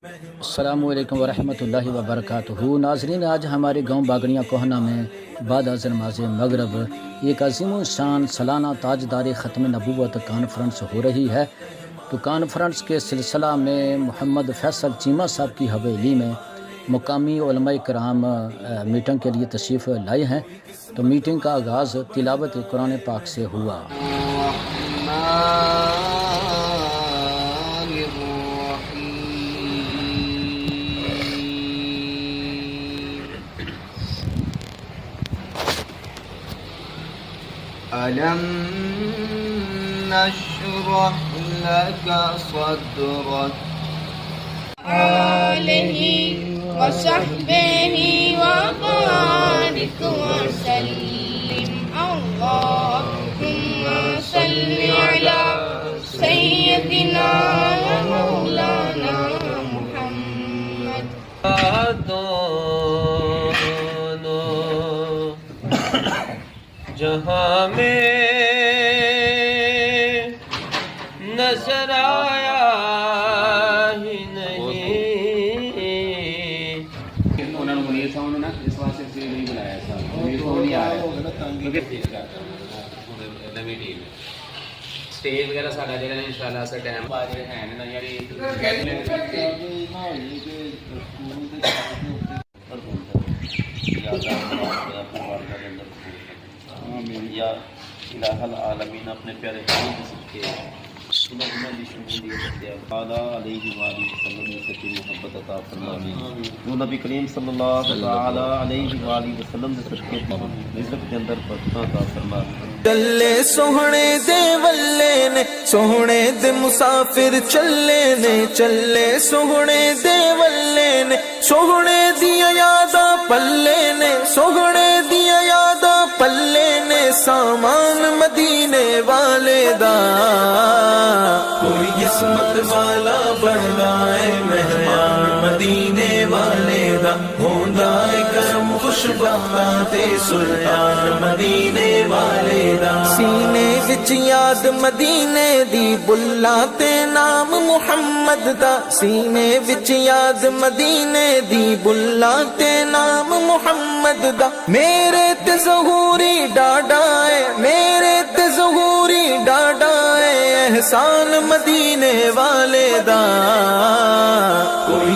السلام علیکم ورحمۃ اللہ وبرکاتہ۔ ناظرین، آج ہمارے گاؤں باگڑیاں کوہنا میں بعد از نماز مغرب ایک عظیم الشان سالانہ تاجدار ختم نبوت کانفرنس ہو رہی ہے۔ تو کانفرنس کے سلسلہ میں محمد فیصل چیمہ صاحب کی حویلی میں مقامی علماء کرام میٹنگ کے لیے تشریف لائے ہیں۔ تو میٹنگ کا آغاز تلاوت قرآن پاک سے ہوا۔ أَلَمْ نَشْرَحْ لَكَ صَدْرَكَ آلِهِ وَصَحْبِهِ وَبَارِكْ وَسَلِّمْ اللهم صل على سيدنا ومولانا محمد۔ جہاں میں نظر آیا ہی نہیں، انہوں نے منیر صاحب نے نا اس واسطے سے نہیں بلایا صاحب، منیر صاحب نہیں آ رہے نویں ٹیم سٹیج وغیرہ ساڈا جڑا انشاءاللہ اس ٹائم بعد جڑے ہیں نا یاری یا الہ العالمین اپنے پیارے حبیب کے اعلیٰ علیہ وآلہ وسلم سے محبت عطا فرمائے۔ جو نبی کریم صلی اللہ تعالی علیہ وآلہ وسلم سے صدقے رزق کے اندر برکت عطا فرمائے۔ چلے سوہنے دے ولے نے، سوہنے دے مسافر چلے نے، چلے سوہنے دے ولے نے، سوہنے دیا یاداں پلے نے، سوہنے دیا یاداں پلے نے، سامان مدینے والے دا کوئی قسمت والا بندا ہے، مہمان مدینے والے دا ہوندا ہے کرم خوش بختاں تے سلطان مدینے والے دا۔ سینے وچ یاد مدینے دی بلا تے نام محمد دا، سینے وچ یاد مدینے دی بلا تے نام محمد دا۔ میرے تے ظہوری ڈاڈا ہے، میرے تے ظہوری ڈاڈا ہے، احسان مدینے والے دا کوئی